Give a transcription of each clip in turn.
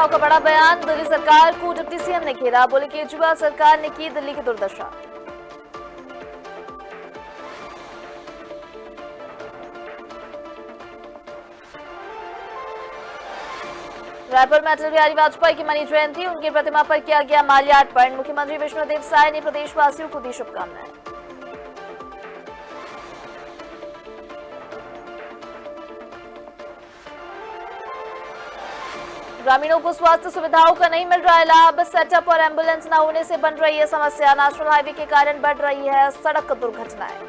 राव का बड़ा बयान। दिल्ली सरकार को डिप्टी सीएम ने घेरा, बोले केजरीवाल सरकार ने की दिल्ली की दुर्दशा। रायपुर में अटल बिहारी वाजपेयी की मनी जयंती, उनकी प्रतिमा पर किया गया माल्यार्पण। मुख्यमंत्री विष्णुदेव साय ने प्रदेशवासियों को दी शुभकामनाएं। ग्रामीणों को स्वास्थ्य सुविधाओं का नहीं मिल रहा है लाभ, सेटअप और एम्बुलेंस न होने से बन रही है समस्या। नेशनल हाईवे के कारण बढ़ रही है सड़क दुर्घटनाएं।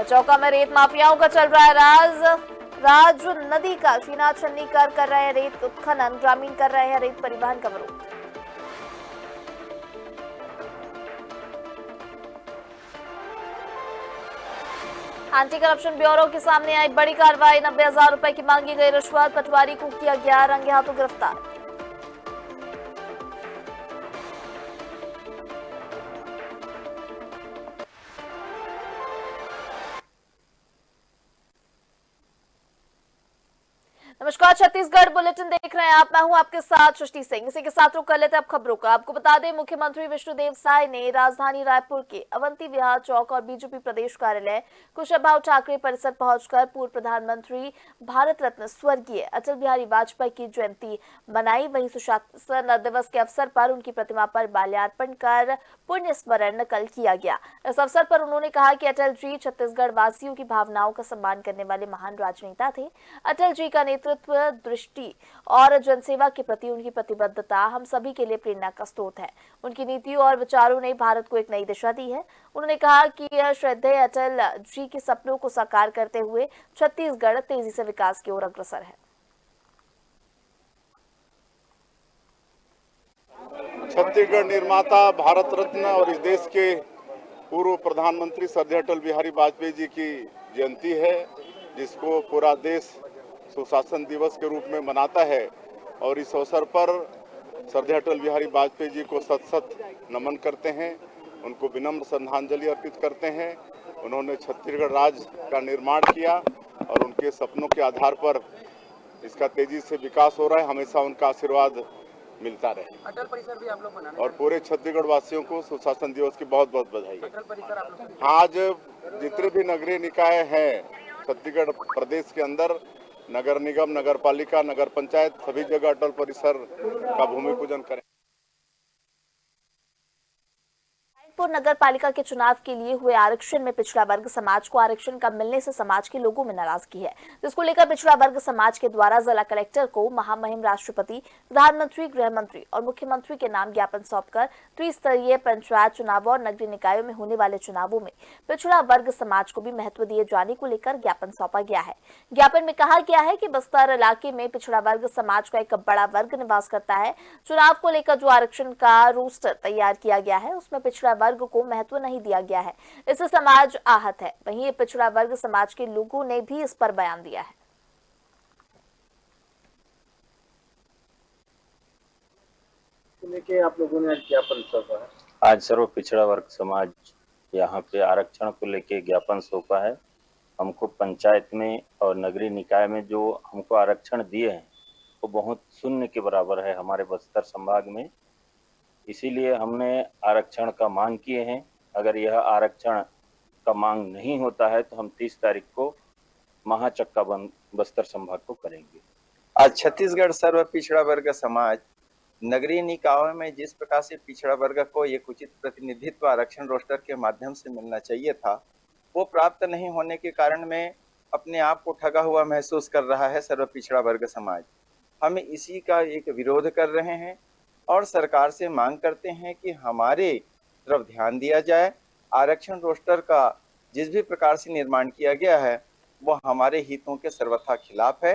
चौका में रेत माफियाओं का चल रहा है राज नदी का छीना छन्नी कर रहे हैं रेत उत्खनन, ग्रामीण कर रहे हैं रेत परिवहन का विरोध। एंटी करप्शन ब्यूरो के सामने आई बड़ी कार्रवाई, 90,000 रुपए की मांगी गई रिश्वत, पटवारी को किया गया रंगे हाथों गिरफ्तार। नमस्कार, छत्तीसगढ़ बुलेटिन देख रहे हैं आप। मैं हूं आपके साथ सृष्टि सिंह। इसी के साथ रुक कर लेते हैं अब खबरों का। आपको बता दें, मुख्यमंत्री विष्णुदेव साय ने राजधानी रायपुर के अवंती विहार चौक और बीजेपी प्रदेश कार्यालय कुशाभाऊ ठाकरे परिसर पहुंचकर पूर्व प्रधानमंत्री भारत रत्न स्वर्गीय अटल बिहारी वाजपेयी की जयंती मनाई। वहीं सुशासन दिवस के अवसर पर उनकी प्रतिमा पर माल्यार्पण कर पुण्य स्मरण कल किया गया। इस अवसर पर उन्होंने कहा कि अटल जी छत्तीसगढ़ वासियों की भावनाओं का सम्मान करने वाले महान राजनेता थे। अटल जी का नेतृत्व, दृष्टि और जनसेवा के प्रति उनकी प्रतिबद्धता हम सभी के लिए प्रेरणा का स्रोत है। उनकी नीतियों और विचारों ने भारत को एक नई दिशा दी है। उन्होंने कहा कि यह श्रद्धेय अटल जी के सपनों को साकार करते हुए छत्तीसगढ़ तेजी से विकास की ओर अग्रसर है। छत्तीसगढ़ निर्माता, भारत रत्न और इस देश के पूर्व प्रधानमंत्री श्रद्धेय अटल बिहारी वाजपेयी जी की जयंती है, जिसको पूरा देश सुशासन दिवस के रूप में मनाता है। और इस अवसर पर श्रद्धेय अटल बिहारी वाजपेयी जी को शत शत नमन करते हैं, उनको विनम्र श्रद्धांजलि अर्पित करते हैं। उन्होंने छत्तीसगढ़ राज्य का निर्माण किया और उनके सपनों के आधार पर इसका तेजी से विकास हो रहा है। हमेशा उनका आशीर्वाद मिलता रहे। अटल परिसर भी आप लोग बनाने और पूरे छत्तीसगढ़ वासियों को सुशासन दिवस की बहुत बहुत बधाई। अटल परिसर आप लोग आज जितने भी नगरीय निकाय हैं छत्तीसगढ़ प्रदेश के अंदर, नगर निगम, नगर पालिका, नगर पंचायत, सभी जगह अटल परिसर का भूमि पूजन करें। रायपुर नगर पालिका के चुनाव के लिए हुए आरक्षण में पिछड़ा वर्ग समाज को आरक्षण कम मिलने से समाज के लोगों में नाराजगी है, जिसको लेकर पिछड़ा वर्ग समाज के द्वारा जिला कलेक्टर को महामहिम राष्ट्रपति, प्रधानमंत्री, गृह मंत्री और मुख्यमंत्री के नाम ज्ञापन सौंपकर त्रिस्तरीय पंचायत चुनावों और नगरीय निकायों में होने वाले चुनावों में पिछड़ा वर्ग समाज को भी महत्व दिए जाने को लेकर ज्ञापन सौंपा गया है। ज्ञापन में कहा गया है कि बस्तर इलाके में पिछड़ा वर्ग समाज का एक बड़ा वर्ग निवास करता है। चुनाव को लेकर जो आरक्षण का रोस्टर तैयार किया गया है, उसमें पिछड़ा वर्ग को महत्व नहीं दिया गया है। इससे समाज आहत है। वहीं पिछड़ा वर्ग समाज के लोगों ने भी इस पर बयान दिया है। लेके आप लोगों ने ज्ञापन सौंपा है। आज सर्व पिछड़ा वर्ग समाज यहाँ पे आरक्षण को लेके ज्ञापन सौंपा है। हमको पंचायत में और नगरीय निकाय में जो हमको आरक्षण दिए हैं वो बहुत शून्य के बराबर है हमारे बस्तर संभाग में। इसीलिए हमने आरक्षण का मांग किए हैं। अगर यह आरक्षण का मांग नहीं होता है तो हम 30 तारीख को महाचक्का बंद बस्तर संभाग को करेंगे। आज छत्तीसगढ़ सर्व पिछड़ा वर्ग समाज नगरीय निकायों में जिस प्रकार से पिछड़ा वर्ग को एक उचित प्रतिनिधित्व आरक्षण रोस्टर के माध्यम से मिलना चाहिए था, वो प्राप्त नहीं होने के कारण में अपने आप को ठगा हुआ महसूस कर रहा है सर्व पिछड़ा वर्ग समाज। हम इसी का एक विरोध कर रहे हैं और सरकार से मांग करते हैं कि हमारे तरफ ध्यान दिया जाए। आरक्षण रोस्टर का जिस भी प्रकार से निर्माण किया गया है वो हमारे हितों के सर्वथा खिलाफ है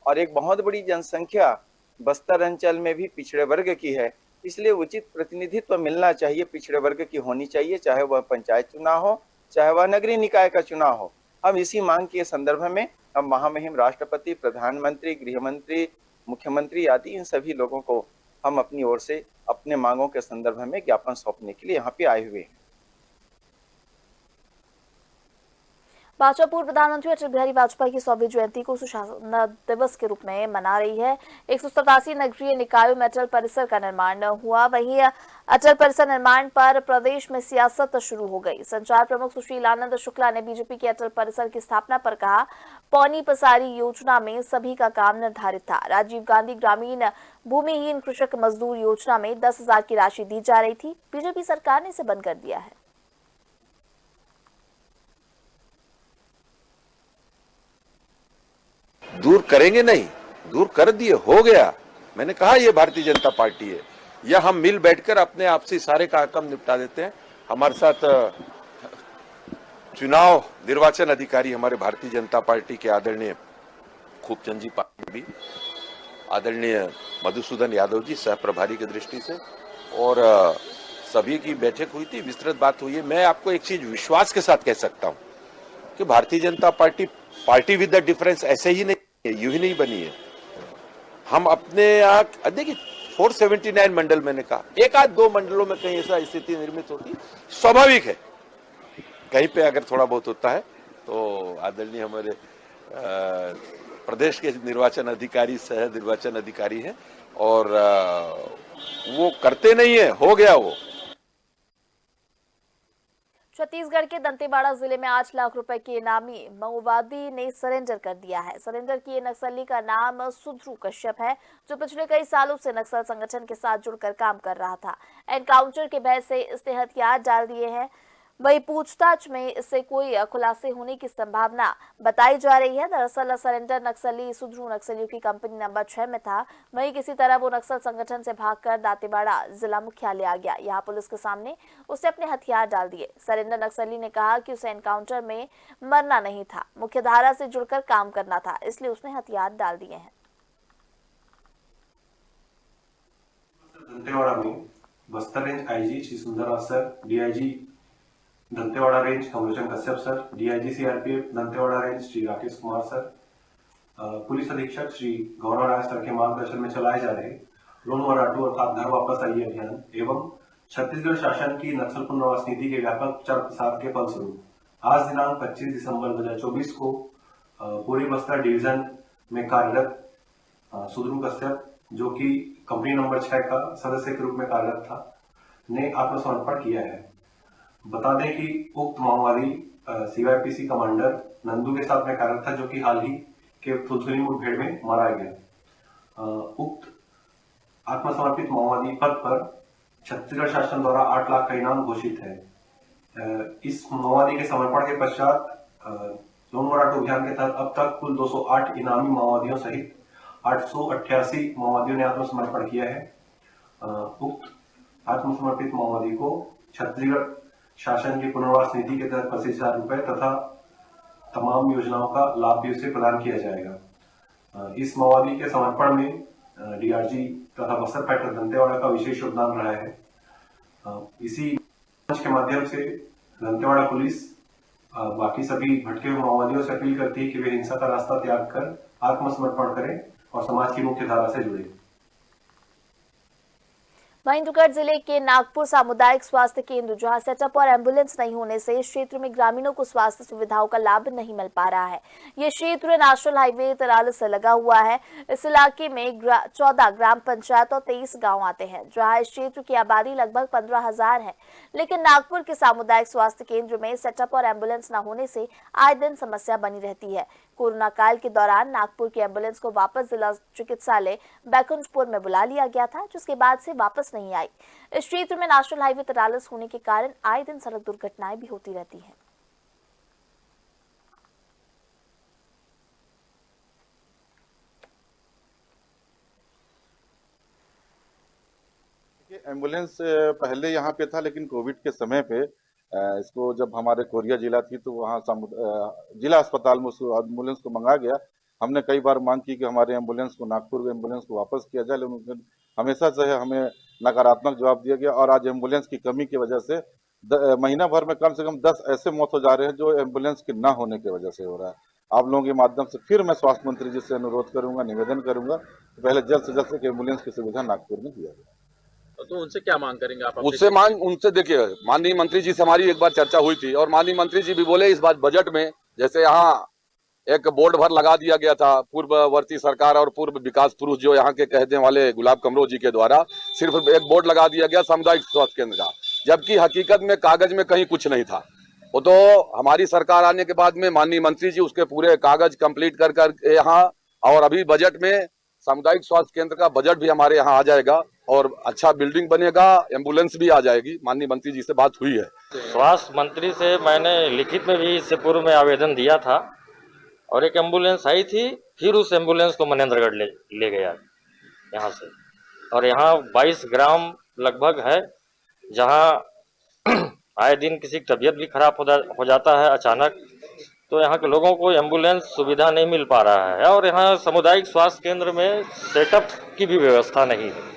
और एक बहुत बड़ी जनसंख्या बस्तर अंचल में भी पिछड़े वर्ग की है, इसलिए उचित प्रतिनिधित्व मिलना चाहिए, पिछड़े वर्ग की होनी चाहिए, चाहे वह पंचायत चुनाव हो, चाहे वह नगरीय निकाय का चुनाव हो। हम इसी मांग के संदर्भ में हम महामहिम राष्ट्रपति, प्रधानमंत्री, गृह मंत्री, मुख्यमंत्री आदि इन सभी लोगों को हम अपनी ओर से अपने मांगों के संदर्भ में ज्ञापन सौंपने के लिए यहाँ पे आए हुए हैं। भाजपा पूर्व प्रधानमंत्री अटल बिहारी वाजपेयी की 100वीं जयंती को सुशासन दिवस के रूप में मना रही है। 187 नगरीय निकायों में अटल परिसर का निर्माण हुआ। वहीं अटल परिसर निर्माण पर प्रदेश में सियासत शुरू हो गई। संचार प्रमुख सुशील आनंद शुक्ला ने बीजेपी के अटल परिसर की स्थापना पर कहा, पौनी पसारी योजना में सभी का काम निर्धारित था। राजीव गांधी ग्रामीण भूमिहीन कृषक मजदूर योजना में 10,000 की राशि दी जा रही थी। बीजेपी सरकार ने इसे बंद कर दिया है। दूर करेंगे नहीं, दूर कर दिए, हो गया। मैंने कहा ये भारतीय जनता पार्टी है, या हम मिल बैठकर अपने आपसी सारे काम निपटा देते हैं। हमारे साथ चुनाव निर्वाचन अधिकारी हमारे भारतीय जनता पार्टी के आदरणीय खूबचंद जी पाटिल भी, आदरणीय मधुसूदन यादव जी सह प्रभारी की दृष्टि से, और सभी की बैठक हुई थी, विस्तृत बात हुई है। मैं आपको एक चीज विश्वास के साथ कह सकता हूं कि Bharatiya Janata party with the difference ऐसे ही नहीं, यूं ही नहीं बनी है। हम अपने यहाँ देखिए 479 मंडल, मैंने कहा एक आध दो मंडलों में कहीं ऐसा स्थिति निर्मित होती, स्वाभाविक है। कहीं पे अगर थोड़ा बहुत होता है तो आदरणीय हमारे प्रदेश के निर्वाचन अधिकारी सह निर्वाचन अधिकारी हैं, और वो करते नहीं है, हो गया वो। छत्तीसगढ़ के दंतेवाड़ा जिले में 8 लाख रुपए के इनामी माओवादी ने सरेंडर कर दिया है। सरेंडर किए नक्सली का नाम सुध्रू कश्यप है, जो पिछले कई सालों से नक्सल संगठन के साथ जुड़कर काम कर रहा था। एनकाउंटर के भय से इसने हथियार डाल दिए हैं। वही पूछताछ में इससे कोई खुलासे होने की संभावना बताई जा रही है। दरअसल सरेंडर नक्सली सुध्रू नक्सलियों की कंपनी नंबर 6 में था। वहीं किसी तरह वो नक्सल संगठन से भागकर दांतेवाड़ा जिला मुख्यालय आ गया। यहाँ पुलिस के सामने उसने अपने हथियार डाल दिए। सरेंडर नक्सली ने कहा कि उसे एनकाउंटर में मरना नहीं था, मुख्यधारा से जुड़कर काम करना था, इसलिए उसने हथियार डाल दिए हैं। दंतेवाड़ा में Bastar range IG Shri Sundarraj sir, DIG Dantewada range Kamlochan Kashyap sir, DIG CRPF Dantewada range Shri Rakesh Kumar sir, police अधीक्षक श्री गौरव राय सर के मार्गदर्शन में चलाए जा रहे लोन वराटू अर्थात घर वापस आइए अभियान एवं छत्तीसगढ़ शासन की नक्सल पुनर्वास नीति के व्यापक प्रचार प्रसार के फलस्वरूप आज दिनांक 25 दिसंबर 2024 को पूर्वी बस्तर डिवीजन में कार्यरत सुध्रू कश्यप, जो कि कंपनी नंबर 6 का सदस्य के रूप में कार्यरत था, ने आत्मसमर्पण किया है। बता दें कि उक्त माओवादी सीवाईपीसी कमांडर नंदू के साथ में कार्यरत था, जो कि हाल ही के थुलथुली मुठभेड़ में मारा गया। उक्त आत्मसमर्पित माओवादी पद पर छत्तीसगढ़ शासन द्वारा 8 लाख का इनाम घोषित है। इस माओवादी के समर्पण के पश्चात लोन वराटू अभियान के तहत अब तक कुल 208 इनामी माओवादियों सहित 888 माओवादियों ने आत्मसमर्पण किया है। उक्त आत्मसमर्पित माओवादी को छत्तीसगढ़ शासन की पुनर्वास नीति के तहत 25,000 रुपए तथा तमाम योजनाओं का लाभ भी उसे प्रदान किया जाएगा। इस माओवादी के समर्पण में डीआरजी तथा बस्तर पैट्रोल दंतेवाड़ा का विशेष योगदान रहा है। इसी मंच के माध्यम से दंतेवाड़ा पुलिस बाकी सभी भटके हुए माओवादियों से अपील करती है कि वे हिंसा का रास्ता त्याग कर आत्मसमर्पण करें और समाज की मुख्य धारा से जुड़े। महेंद्रगढ़ जिले के नागपुर सामुदायिक स्वास्थ्य केंद्र, जहां सेटअप और एम्बुलेंस नहीं होने से इस क्षेत्र में ग्रामीणों को स्वास्थ्य सुविधाओं का लाभ नहीं मिल पा रहा है। ये क्षेत्र नेशनल हाईवे तराल से लगा हुआ है। इस इलाके में 14 ग्राम पंचायत और 23 गांव आते हैं, जहां इस क्षेत्र की आबादी लगभग 15,000 है। लेकिन नागपुर के सामुदायिक स्वास्थ्य केंद्र में सेटअप और एम्बुलेंस न होने से आए दिन समस्या बनी रहती है। कोरोना काल के दौरान नागपुर की एम्बुलेंस को वापस जिला चिकित्सालय बैकुंठपुर में बुला लिया गया था, जिसके बाद से वापस नहीं आई। इस क्षेत्र में नेशनल हाईवे तरालस होने के कारण आए दिन सड़क दुर्घटनाएं भी होती रहती हैं। एम्बुलेंस पहले यहाँ पे था, लेकिन कोविड के समय पे इसको जब हमारे कोरिया जिला थी तो वहाँ जिला अस्पताल में उस एम्बुलेंस को मंगा गया। हमने कई बार मांग की कि हमारे एम्बुलेंस को, नागपुर एम्बुलेंस को वापस किया जाए, लेकिन हमेशा से हमें नकारात्मक जवाब दिया गया। और आज एम्बुलेंस की कमी की वजह से महीना भर में कम से कम 10 ऐसे मौत हो जा रहे हैं जो एम्बुलेंस के न होने की वजह से हो रहा है। आप लोगों के माध्यम से फिर मैं स्वास्थ्य मंत्री जी से अनुरोध करूंगा, निवेदन करूंगा कि पहले जल्द से जल्द एम्बुलेंस की सुविधा नागपुर में दिया जाए। तो उनसे क्या मांग करेंगे आप? उनसे देखिए, माननीय मंत्री जी से हमारी एक बार चर्चा हुई थी और माननीय मंत्री जी भी बोले इस बार बजट में जैसे यहाँ एक बोर्ड भर लगा दिया गया था पूर्ववर्ती सरकार और पूर्व विकास पुरुष जो यहाँ के कहने वाले गुलाब कमरो जी के द्वारा, सिर्फ एक बोर्ड लगा दिया गया सामुदायिक स्वास्थ्य केंद्र का, जबकि हकीकत में कागज में कहीं कुछ नहीं था। वो तो हमारी सरकार आने के बाद में माननीय मंत्री जी उसके पूरे कागज कंप्लीट कर यहाँ, और अभी बजट में सामुदायिक स्वास्थ्य केंद्र का बजट भी हमारे यहाँ आ जाएगा और अच्छा बिल्डिंग बनेगा, एम्बुलेंस भी आ जाएगी। माननीय मंत्री जी से बात हुई है। स्वास्थ्य मंत्री से मैंने लिखित में भी इससे पूर्व में आवेदन दिया था और एक एम्बुलेंस आई थी, फिर उस एम्बुलेंस को मनेंद्रगढ़ ले गया यहाँ से। और यहाँ 22 ग्राम लगभग है जहाँ आए दिन किसी की तबीयत भी खराब हो जाता है अचानक, तो यहाँ के लोगों को एम्बुलेंस सुविधा नहीं मिल पा रहा है। और यहाँ सामुदायिक स्वास्थ्य केंद्र में सेटअप की भी व्यवस्था नहीं है।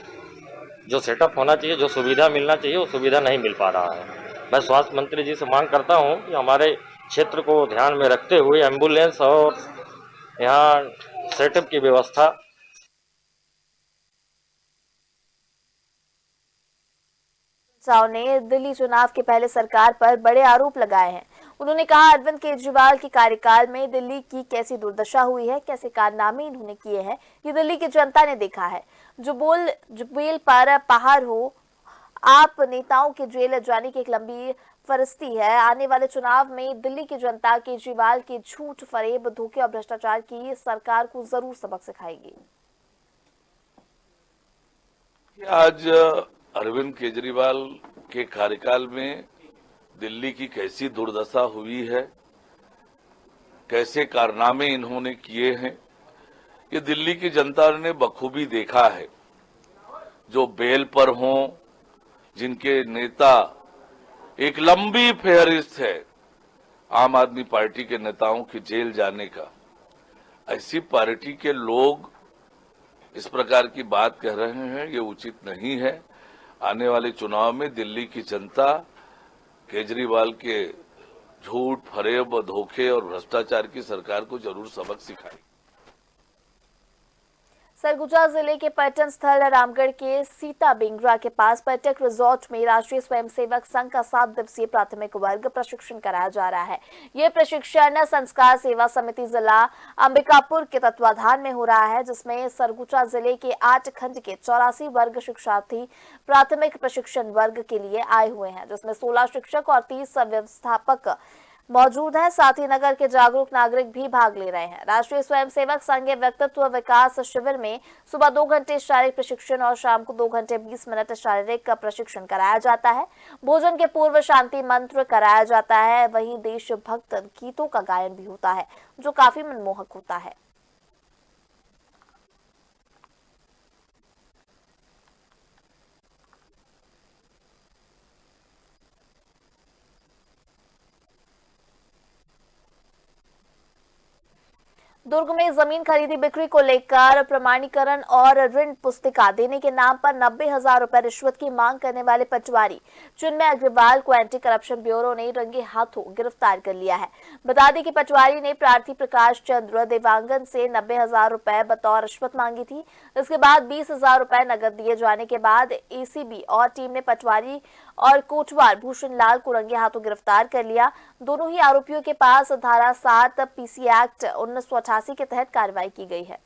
जो सेटअप होना चाहिए, जो सुविधा मिलना चाहिए, वो सुविधा नहीं मिल पा रहा है। मैं स्वास्थ्य मंत्री जी से मांग करता हूँ कि हमारे क्षेत्र को ध्यान में रखते हुए एम्बुलेंस और यहाँ सेटअप की व्यवस्था। राव ने दिल्ली चुनाव के पहले सरकार पर बड़े आरोप लगाए हैं। उन्होंने कहा, अरविंद केजरीवाल के कार्यकाल में दिल्ली की कैसी दुर्दशा हुई है, कैसे कारनामे इन्होंने किए हैं, ये दिल्ली की जनता ने देखा है। जो बेल पर पहाड़ हो, आप नेताओं के जेल जाने की एक लंबी फरिश्ती है। आने वाले चुनाव में दिल्ली की जनता केजरीवाल के झूठ, फरेब, धोखे और भ्रष्टाचार की सरकार को जरूर सबक सिखाएगी। आज अरविंद केजरीवाल के कार्यकाल में दिल्ली की कैसी दुर्दशा हुई है, कैसे कारनामे इन्होंने किए हैं, ये दिल्ली की जनता ने बखूबी देखा है। जो बेल पर हों, जिनके नेता एक लंबी फेहरिस्त है आम आदमी पार्टी के नेताओं की जेल जाने का, ऐसी पार्टी के लोग इस प्रकार की बात कह रहे हैं, ये उचित नहीं है। आने वाले चुनाव में दिल्ली की जनता केजरीवाल के झूठ, फरेब, धोखे और भ्रष्टाचार की सरकार को जरूर सबक सिखाएगी। सरगुजा जिले के पर्यटन स्थल रामगढ़ के सीता बिंगरा के पास पर्यटक रिजॉर्ट में राष्ट्रीय स्वयंसेवक संघ का 7 दिवसीय प्राथमिक वर्ग प्रशिक्षण कराया जा रहा है। यह प्रशिक्षण संस्कार सेवा समिति जिला अंबिकापुर के तत्वाधान में हो रहा है, जिसमें सरगुजा जिले के 8 खंड के 84 वर्ग शिक्षार्थी प्राथमिक प्रशिक्षण वर्ग के लिए आए हुए हैं, जिसमें 16 शिक्षक और 30 व्यवस्थापक मौजूद है। साथ ही नगर के जागरूक नागरिक भी भाग ले रहे हैं। राष्ट्रीय स्वयंसेवक संघ व्यक्तित्व विकास शिविर में सुबह 2 घंटे शारीरिक प्रशिक्षण और शाम को 2 घंटे 20 मिनट शारीरिक प्रशिक्षण कराया जाता है। भोजन के पूर्व शांति मंत्र कराया जाता है। वहीं देशभक्त गीतों का गायन भी होता है, जो काफी मनमोहक होता है। दुर्ग में जमीन खरीदी बिक्री को लेकर प्रमाणीकरण और ऋण पुस्तिका देने के नाम पर 90,000 रुपए रिश्वत की मांग करने वाले पटवारी चिन्मय अग्रवाल को एंटी करप्शन ब्यूरो ने रंगे हाथों गिरफ्तार कर लिया है। बता दें कि पटवारी ने प्रार्थी प्रकाश चंद्र देवांगन से 90,000 रुपए बतौर रिश्वत मांगी थी। इसके बाद 20,000 रुपए नकद दिए जाने के बाद एसीबी और टीम ने पटवारी और कोटवार भूषण लाल को रंगे हाथों गिरफ्तार कर लिया। दोनों ही आरोपियों के पास धारा 7 पीसी एक्ट 1988 के तहत कार्रवाई की गई है।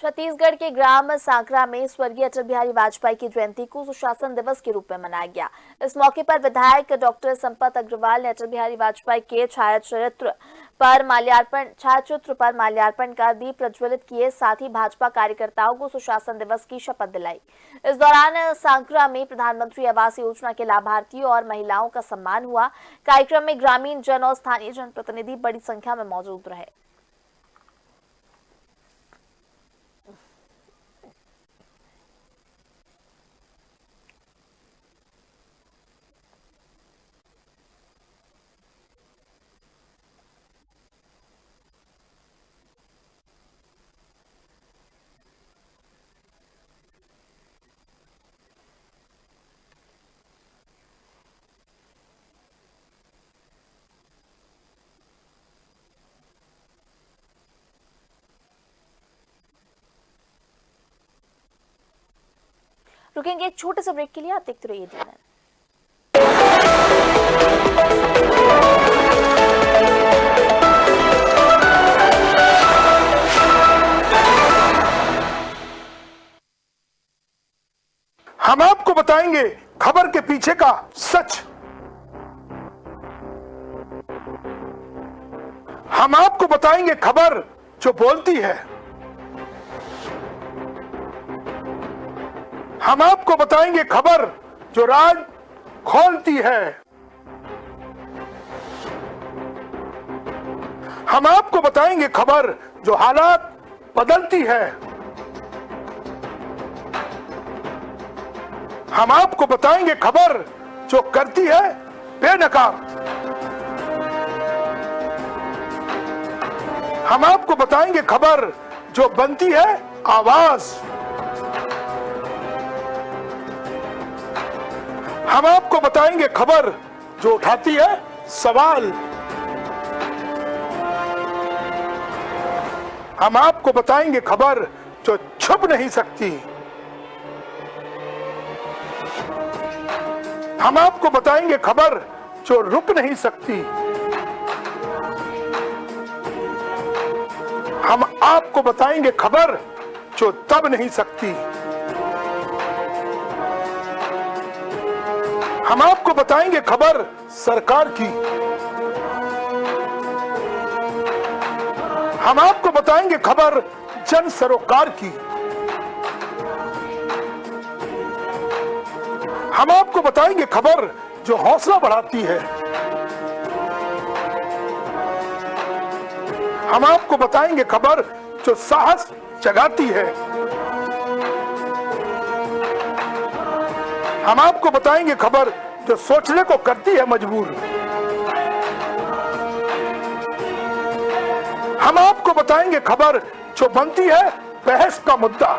छत्तीसगढ़ के ग्राम सांकरा में स्वर्गीय अटल बिहारी वाजपेयी की जयंती को सुशासन दिवस के रूप में मनाया गया। इस मौके पर विधायक डॉक्टर संपत अग्रवाल ने अटल बिहारी वाजपेयी के छायाचित्र पर माल्यार्पण कर दीप प्रज्वलित किए। साथ ही भाजपा कार्यकर्ताओं को सुशासन दिवस की शपथ दिलाई। इस दौरान सांकरा में प्रधानमंत्री आवास योजना के लाभार्थियों और महिलाओं का सम्मान हुआ। कार्यक्रम में ग्रामीण जन और स्थानीय जनप्रतिनिधि बड़ी संख्या में मौजूद रहे। रुकेंगे एक छोटे से ब्रेक के लिए, आप देखते रहिए DNN। हम आपको बताएंगे खबर के पीछे का सच। हम आपको बताएंगे खबर जो बोलती है। हम आपको बताएंगे खबर जो राज खोलती है। हम आपको बताएंगे खबर जो हालात बदलती है। हम आपको बताएंगे खबर जो करती है बेनकाब। हम आपको बताएंगे खबर जो बनती है आवाज। हम आपको बताएंगे खबर जो उठाती है सवाल। हम आपको बताएंगे खबर जो छुप नहीं सकती। हम आपको बताएंगे खबर जो रुक नहीं सकती। हम आपको बताएंगे खबर जो दब नहीं सकती। हम आपको बताएंगे खबर सरकार की। हम आपको बताएंगे खबर जन सरोकार की। हम आपको बताएंगे खबर जो हौसला बढ़ाती है। हम आपको बताएंगे खबर जो साहस जगाती है। हम आपको बताएंगे खबर जो सोचने को करती है मजबूर। हम आपको बताएंगे खबर जो बनती है बहस का मुद्दा।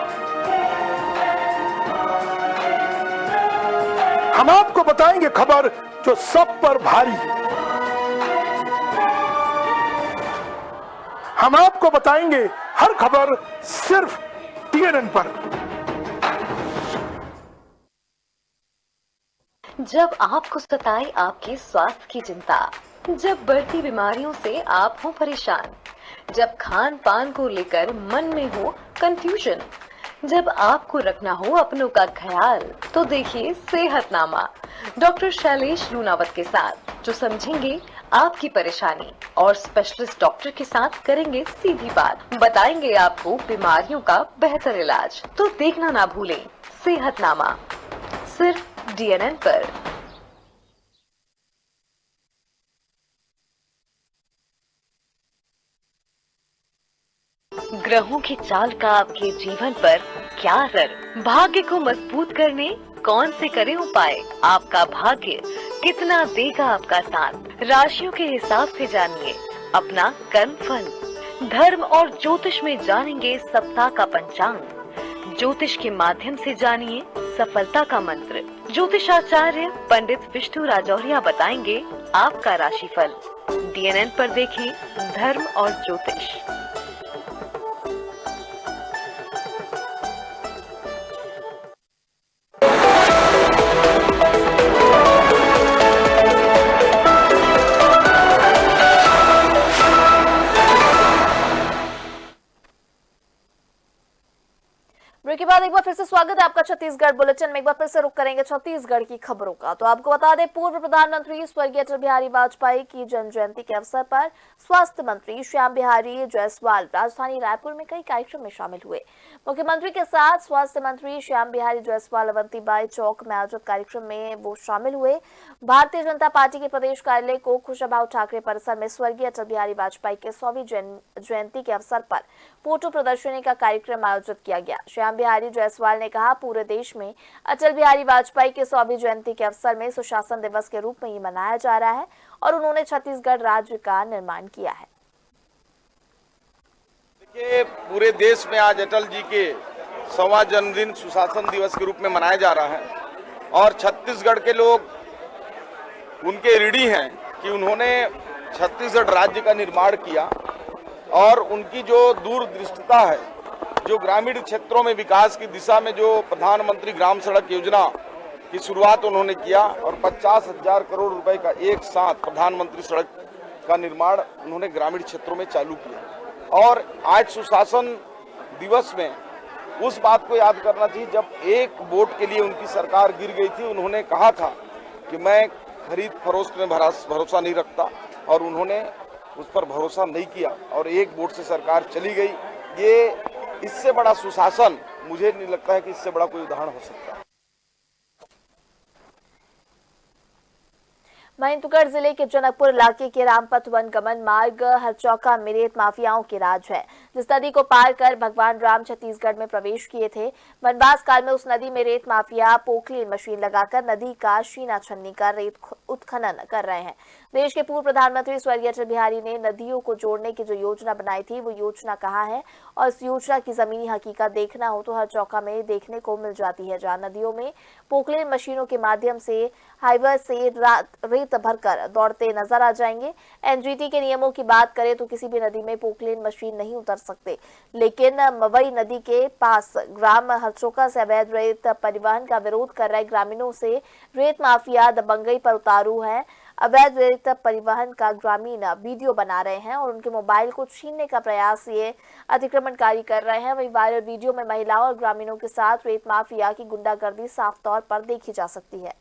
हम आपको बताएंगे खबर जो सब पर भारी। हम आपको बताएंगे हर खबर सिर्फ DNN पर। जब आपको सताए आपके स्वास्थ्य की चिंता, जब बढ़ती बीमारियों से आप हो परेशान, जब खान पान को लेकर मन में हो कंफ्यूजन, जब आपको रखना हो अपनों का ख्याल, तो देखिए सेहतनामा डॉक्टर शैलेश लूनावत के साथ, जो समझेंगे आपकी परेशानी और स्पेशलिस्ट डॉक्टर के साथ करेंगे सीधी बात, बताएंगे आपको बीमारियों का बेहतर इलाज। तो देखना ना भूलें सेहतनामा, सिर्फ DNN पर। ग्रहों की चाल का आपके जीवन पर क्या असर? भाग्य को मजबूत करने कौन से करे उपाय? आपका भाग्य कितना देगा आपका साथ? राशियों के हिसाब से जानिए अपना कर्म फल। धर्म और ज्योतिष में जानेंगे सप्ताह का पंचांग। ज्योतिष के माध्यम से जानिए सफलता का मंत्र। ज्योतिषाचार्य पंडित विष्णु राजौरिया बताएंगे आपका राशिफल। DNN पर देखिए धर्म और ज्योतिष। ब्रेक के बाद एक बार फिर से स्वागत है आपका छत्तीसगढ़ बुलेटिन में। एक बार फिर से रुक करेंगे छत्तीसगढ़ की खबरों का। तो आपको बता दें, पूर्व प्रधानमंत्री स्वर्गीय अटल बिहारी वाजपेयी की जन्म जयंती के अवसर पर स्वास्थ्य मंत्री श्याम बिहारी जायसवाल राजधानी रायपुर में कई कार्यक्रम में शामिल हुए। मुख्यमंत्री के साथ स्वास्थ्य मंत्री श्याम बिहारी जायसवाल अवंतीबाई चौक में आयोजित कार्यक्रम में वो शामिल हुए। भारतीय जनता पार्टी के प्रदेश कार्यालय को खुशबाऊ ठाकरे परिसर में स्वर्गीय अटल बिहारी वाजपेयी के 100वीं जयंती के अवसर पर फोटो प्रदर्शनी का कार्यक्रम आयोजित किया गया। श्याम बिहारी जायसवाल ने कहा, पूरे देश में अटल बिहारी वाजपेयी के 100वीं जयंती के अवसर में सुशासन दिवस के रूप में ये मनाया जा रहा है और उन्होंने छत्तीसगढ़ राज्य का निर्माण किया है। देखिए, पूरे देश में आज अटल जी के 100वां जन्मदिन सुशासन दिवस के रूप में मनाया जा रहा है और छत्तीसगढ़ के लोग उनके ऋणी हैं कि उन्होंने छत्तीसगढ़ राज्य का निर्माण किया और उनकी जो दूरदृष्टता है जो ग्रामीण क्षेत्रों में विकास की दिशा में जो प्रधानमंत्री ग्राम सड़क योजना की शुरुआत उन्होंने किया और 50,000 करोड़ रुपए का एक साथ प्रधानमंत्री सड़क का निर्माण उन्होंने ग्रामीण क्षेत्रों में चालू किया। और आज सुशासन दिवस में उस बात को याद करना चाहिए, जब एक वोट के लिए उनकी सरकार गिर गई थी, उन्होंने कहा था कि मैं खरीद फरोख्त में भरोसा नहीं रखता, और उन्होंने उस पर भरोसा नहीं किया और एक वोट से सरकार चली गई। ये इससे बड़ा सुशासन मुझे नहीं लगता है कि इससे बड़ा कोई उदाहरण हो सकता है। महेंद्रगढ़ जिले के जनकपुर इलाके के रामपथ वनगमन मार्ग हरचौका में रेत माफियाओं की राज है, जिस नदी को पार कर भगवान राम छत्तीसगढ़ में प्रवेश किए थे। वनवास काल में उस नदी में रेत माफिया पोकलेन मशीन लगाकर नदी का शीना छन्नी कर रेत उत्खनन कर रहे हैं। देश के पूर्व प्रधानमंत्री स्वर्गीय अटल बिहारी ने नदियों को जोड़ने की जो योजना बनाई थी, वो योजना कहाँ है और इस योजना की जमीनी हकीकत देखना हो तो हरचौका में देखने को मिल जाती है, जहाँ नदियों में पोकलेन मशीनों के माध्यम से हाईवे से रेत भरकर दौड़ते नजर आ जाएंगे। एनजीटी के नियमों की बात करें तो किसी भी नदी में पोकलेन मशीन नहीं उतर सकते, लेकिन मवई नदी के पास ग्राम हरचौका से अवैध रेत परिवहन का विरोध कर रहे ग्रामीणों से रेत माफिया दबंगई पर उतारू है। अवैध रेत परिवहन का ग्रामीण वीडियो बना रहे हैं और उनके मोबाइल को छीनने का प्रयास ये अतिक्रमणकारी कर रहे हैं। वहीं वायरल वीडियो में महिलाओं और ग्रामीणों के साथ रेत माफिया की गुंडागर्दी साफ तौर पर देखी जा सकती है।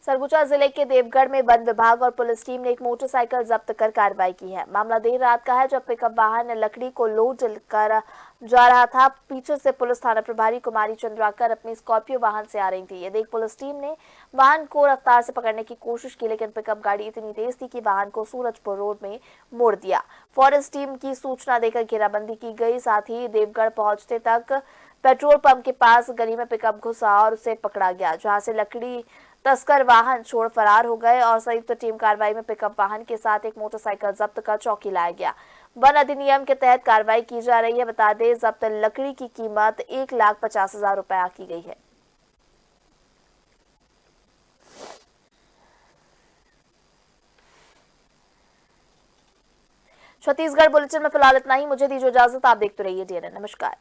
सरगुजा जिले के देवगढ़ में वन विभाग और पुलिस टीम ने एक मोटरसाइकिल जब्त कर कार्रवाई की है। मामला देर रात का है, जब पिकअप वाहन लकड़ी को लोड कर जा रहा था। पीछे से पुलिस थाना प्रभारी कुमारी चंद्राकर अपनी स्कॉर्पियो वाहन से आ रही थी। ये देख पुलिस टीम ने वाहन को रफ्तार से पकड़ने की कोशिश की, लेकिन पिकअप गाड़ी इतनी तेज थी कि वाहन को सूरजपुर रोड में मोड़ दिया। फॉरेस्ट टीम की सूचना देकर घेराबंदी की गई, साथ ही देवगढ़ पहुंचते तक पेट्रोल पंप के पास गली में पिकअप घुसा और उसे पकड़ा गया, जहां से लकड़ी तस्कर वाहन छोड़ फरार हो गए और संयुक्त टीम कार्रवाई में पिकअप वाहन के साथ एक मोटरसाइकिल जब्त कर चौकी लाया गया। वन अधिनियम के तहत कार्रवाई की जा रही है। बता दें, जब्त लकड़ी की कीमत 1,50,000 रुपए आकी गई है। छत्तीसगढ़ बुलेटिन में फिलहाल इतना ही। मुझे दीजिए इजाजत, आप देखते रहिए DNN। नमस्कार।